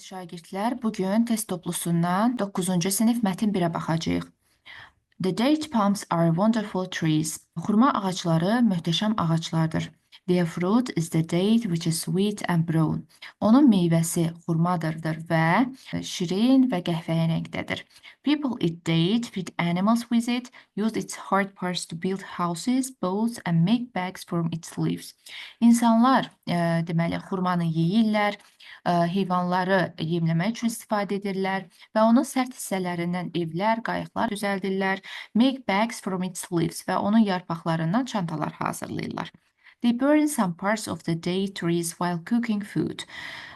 Əziz şagirdlər, bugün test toplusundan 9-cu sinif mətn 1-ə baxacağıq. The date palms are wonderful trees. Xurma ağacları möhtəşəm ağaclardır. Their fruit is the date which is sweet and brown. Onun meyvəsi xurmadırdır və şirin və qəhvəyi rəngdədir. People eat date, feed animals with it, use its hard parts to build houses, boats and make bags from its leaves. İnsanlar deməli xurmanı yeyirlər, heyvanları yemləmək üçün istifadə edirlər və onun sərt hissələrindən evlər, qayıqlar düzəldirlər. Make bags from its leaves və onun yarpaqlarından çantalar hazırlayırlar. They burn some parts of the date trees while cooking food.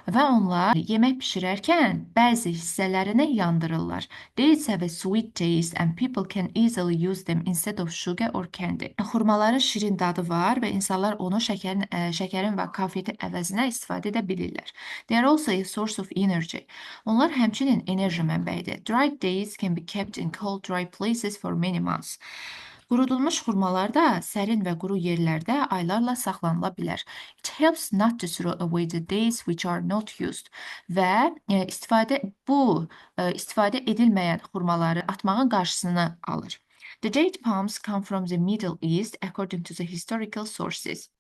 Və onlar yemək bişirərkən bəzi hissələrini yandırırlar. Dates have a sweet taste and people can easily use them instead of sugar or candy. Xurmaların şirin dadı var və insanlar onu şəkərin və konfetin əvəzinə istifadə edə bilirlər. They are also a source of energy. Onlar həmçinin enerji mənbəyidir. Dried dates can be kept in cold, dry places for many months. Qurudulmuş xurmalar da sərin və quru yerlərdə aylarla saxlanıla bilər. It helps not to throw away the dates which are not used. Və istifadə edilməyən xurmaları atmağın qarşısını alır. The date palms come from the Middle East according to the historical sources.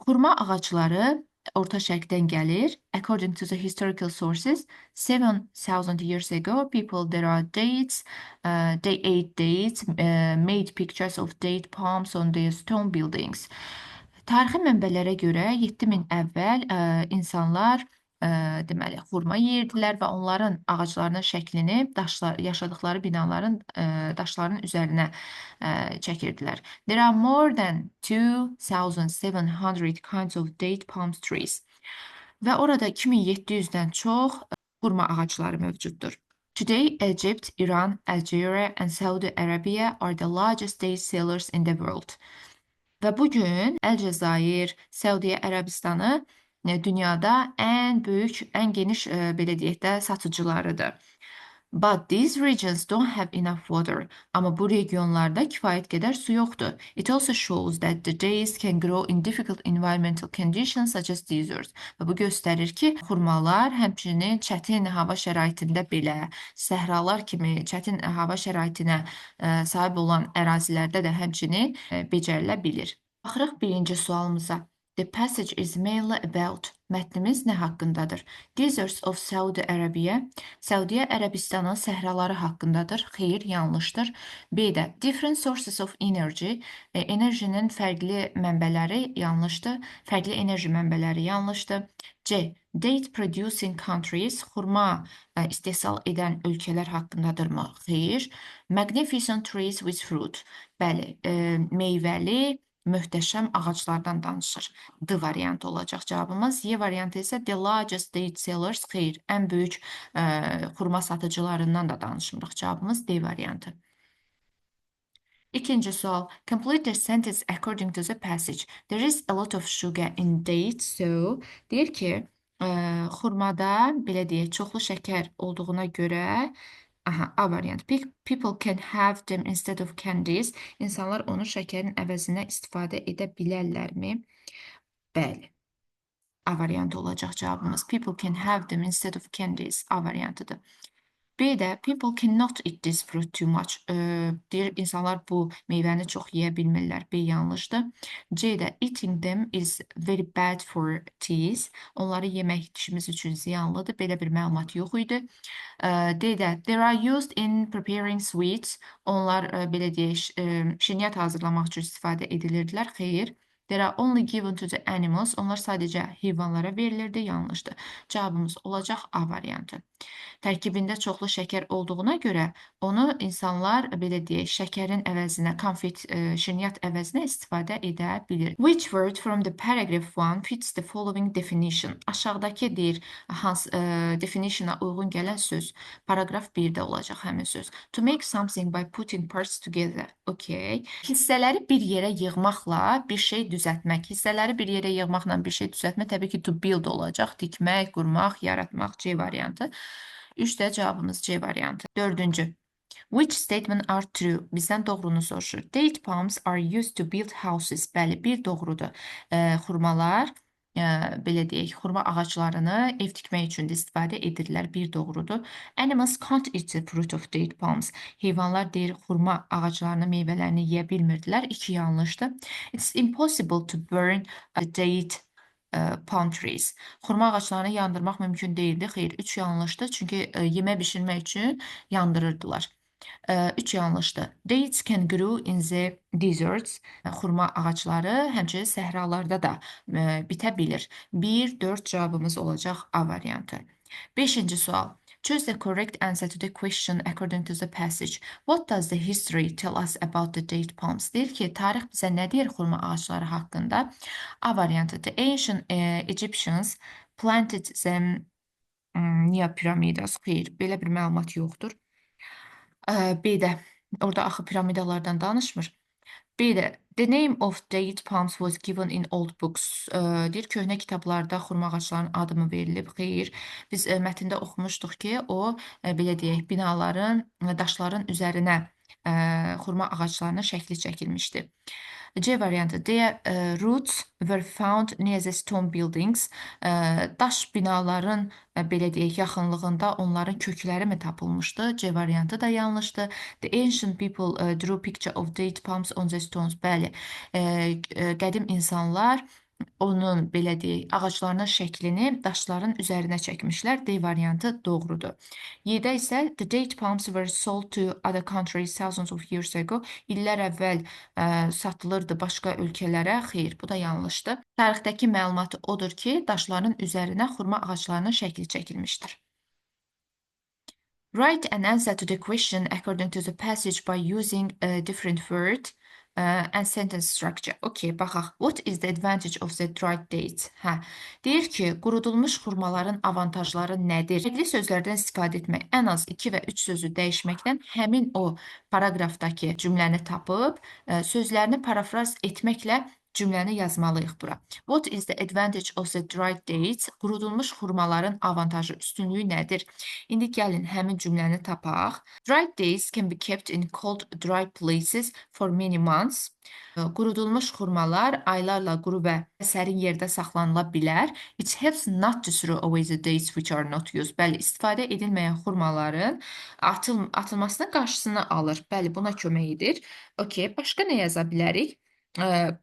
Xurma ağacları Orta Şərqdən gəlir. According to the historical sources, 7,000 years ago, people there are dates, they ate dates, made pictures of date palms on their stone buildings. Tarixi mənbələrə görə 7000 əvvəl insanlar deməli xurma yeyirdilər və onların ağaclarının şəklini yaşadıkları binaların daşların üzərinə çəkirdilər. There are more than 2,700 kinds of date palm trees. Və orada 2700-dən çox xurma ağacları mövcuddur. Today, Egypt, Iran, Algeria and Saudi Arabia are the largest date sellers in the world. Və bugün Əlcəzair, Səudiyyə Ərəbistanı dünyada ən böyük, ən geniş belə deyək də satıcılarıdır. But these regions don't have enough water. Amma bu regionlarda kifayət qədər su yoxdur. It also shows that the dates can grow in difficult environmental conditions such as deserts. Və bu göstərir ki, xurmalar həmçinin çətin hava şəraitində belə, səhralar kimi çətin hava şəraitinə sahib olan ərazilərdə də həmçinin becərilə bilir. Baxırıq birinci sualımıza. The passage is mainly about. Mətnimiz nə haqqındadır? Deserts of Saudi Arabia. Səudiyyə Ərəbistanın səhraları haqqındadır. Xeyr, yanlışdır. B-də different sources of energy. Enerjinin fərqli mənbələri yanlışdır. Fərqli enerji mənbələri yanlışdır. C. Date producing countries. Xurma istehsal edən ölkələr haqqındadırmı? Xeyr. Magnificent trees with fruit. Bəli, meyvəli möhtəşəm ağaclardan danışır. D variantı olacaq cavabımız. Y variantı isə the largest date sellers. Xeyr, ən böyük xurma satıcılarından da danışmırıq. Cavabımız D variantı. İkinci sual. Complete the sentence according to the passage. There is a lot of sugar in dates. So, deyir ki, xurmada, belə deyək, çoxlu şəkər olduğuna görə A variant. People can have them instead of candies. İnsanlar onu şəkərin əvəzinə istifadə edə bilərlərmi? Bəli. A variantı olacaq cavabımız. People can have them instead of candies. A variantıdır. B-də people cannot eat this fruit too much. Deyir, insanlar bu meyvəni çox yeyə bilmirlər. B yanlışdır. C-də eating them is very bad for teeth. Onları yemək dişimiz üçün ziyanlıdır. Belə bir məlumat yox idi. D-də they are used in preparing sweets. Onlar belə deyək, şirniyyat hazırlamaq üçün istifadə edilirdilər. Xeyr. They are only given to the animals. Onlar sadəcə heyvanlara verilirdi. Yanlışdır. Cavabımız olacaq A variantı. Tərkibində çoxlu şəkər olduğuna görə onu insanlar belə deyək, şəkərin əvəzinə, konfet, şirniyyat əvəzinə istifadə edə bilir. Which word from the paragraph 1 fits the following definition? Aşağıdakı deyir, definition'a uyğun gələn söz. Paragraf 1-də olacaq həmin söz. To make something by putting parts together. Okay. Hissələri bir yerə yığmaqla bir şey düzəltmək. Hissələri bir yerə yığmaqla bir şey düzəltmək təbii ki, to build olacaq. Tikmək, qurmaq, yaratmaq. C variantı. 3-də cavabımız C variantı. 4-cü. Which statement are true? Bizdən doğrunu soruşur. Date palms are used to build houses. Bəli, bir doğrudur. Xurmalar belə deyək, xurma ağaclarını ev tikmək üçün də istifadə edirlər. Bir doğrudur. Animals can't eat the fruit of date palms. Heyvanlar deyir, xurma ağaclarının meyvələrini yeyə bilmirdilər. 2 yanlışdır. It's impossible to burn a date palm trees. Xurma ağaclarını yandırmaq mümkün deyildi. Xeyr, 3 yanlışdır. Çünki yemək bişirmək üçün yandırırdılar. 3 yanlışdır. Dates can grow in the deserts. Xurma ağacları həmçinin səhralarda da bitə bilir. 1, 4 cavabımız olacaq A variantı. 5-ci sual. Choose the correct answer to the question according to the passage. What does the history tell us about the date palms? Deyir ki, tarix bizə nə deyir xurma ağacları haqqında? A variantı. The ancient Egyptians planted them near pyramids. Xeyr, belə bir məlumat yoxdur. B-də. Orada axı piramidalardan danışmır. B-də. The name of date palms was given in old books. Deyir, köhnə kitablarda xurma ağaclarının adımı verilib. Xeyr, biz mətndə oxumuşduq ki, o, belə deyək, binaların, daşların üzərinə xurma ağaclarının şəkli çəkilmişdi. C variantı. Their roots were found near the stone buildings. Daş binaların belə deyək, yaxınlığında onların kökləri mi tapılmışdı? C variantı da yanlışdır. The ancient people drew picture of date palms on the stones. Bəli, qədim insanlar onun belə deyək, ağaclarının şəklini daşların üzərinə çəkmişlər. D variantı doğrudur. Y-də isə the date palms were sold to other countries thousands of years ago. İllər əvvəl satılırdı başqa ölkələrə. Xeyr, bu da yanlışdır. Tarixdəki məlumatı odur ki, daşların üzərinə xurma ağaclarının şəkli çəkilmişdir. Write an answer to the question according to the passage by using a different word and sentence structure. Okay, baxaq. What is the advantage of the dried dates? Hə, deyir ki, qurudulmuş xurmaların avantajları nədir? Fərqli sözlərdən istifadə etmək, ən az 2 və 3 sözü dəyişməkdən həmin o paraqrafdakı cümləni tapıb, sözlərini parafraz etməklə cümləni yazmalıyıq bura. What is the advantage of the dried dates? Qurudulmuş xurmaların avantajı, üstünlüyü nədir? İndi gəlin həmin cümləni tapaq. Dried dates can be kept in cold, dry places for many months. Qurudulmuş xurmalar aylarla quru və sərin yerdə saxlanıla bilər. It helps not to throw away the dates which are not used. Bəli, istifadə edilməyən xurmaların atılmasının qarşısını alır. Bəli, buna kömək edir. Okay, başqa nə yaza bilərik?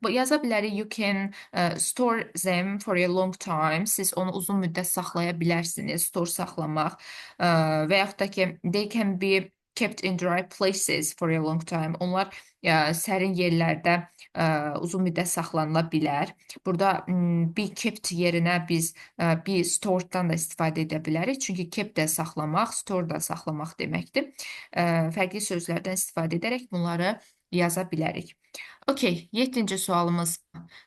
Yaza bilərik, you can store them for a long time. Siz onu uzun müddət saxlaya bilərsiniz, store saxlamaq. Və yaxud da ki, they can be kept in dry places for a long time. Onlar sərin yerlərdə uzun müddət saxlanıla bilər. Burada be kept yerinə biz be storeddan da istifadə edə bilərik. Çünki kept də saxlamaq, store da saxlamaq deməkdir. Fərqli sözlərdən istifadə edərək bunları yaza bilərik. Okay, 7-ci sualımız.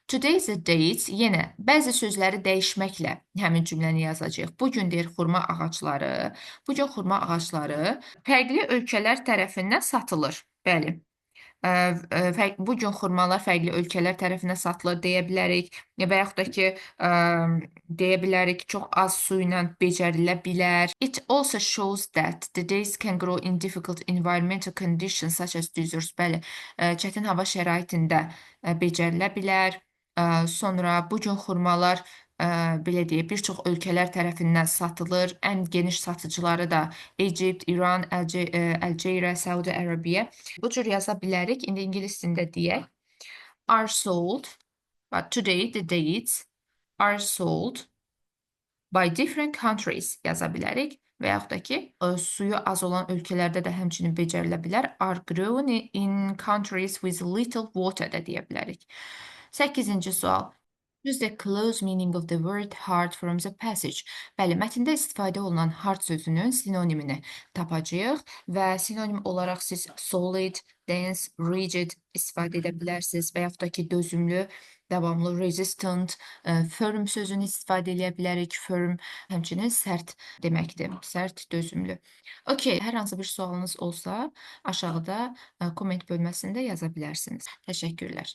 Today's a date. Yenə bəzi sözləri dəyişməklə həmin cümləni yazacağıq. Bugün deyir xurma ağacları. Bugün xurma ağacları fərqli ölkələr tərəfindən satılır. Bəli. Bu gün xurmalar fərqli ölkələr tərəfindən satılır deyə bilərik. Və yaxud da ki, deyə bilərik, çox az su ilə becərilə bilər. It also shows that the dates can grow in difficult environmental conditions such as deserts. Bəli, çətin hava şəraitində becərilə bilər. Sonra bu gün xurmalar belə deyək, bir çox ölkələr tərəfindən satılır. Ən geniş satıcıları da Egypt, İran, Algeria, Saudi Arabia. Bu cür yaza bilərik. İndi ingilis dilində deyək. Are sold. But today the dates are sold by different countries yaza bilərik. Və yaxud da ki, suyu az olan ölkələrdə də həmçinin becərilə bilər. Are grown in countries with little water da deyə bilərik. 8-ci sual. Use the close meaning of the word hard from the passage. Bəli, mətndə istifadə olunan hard sözünün sinonimini tapacağıq və sinonim olaraq siz solid, dense, rigid istifadə edə bilərsiniz və yaxud da ki, dözümlü, davamlı, resistant, firm sözünü istifadə edə bilərik. Firm həmçinin sərt deməkdir. Sərt, dözümlü. Okay, hər hansı bir sualınız olsa aşağıda komment bölməsində yaza bilərsiniz. Təşəkkürlər.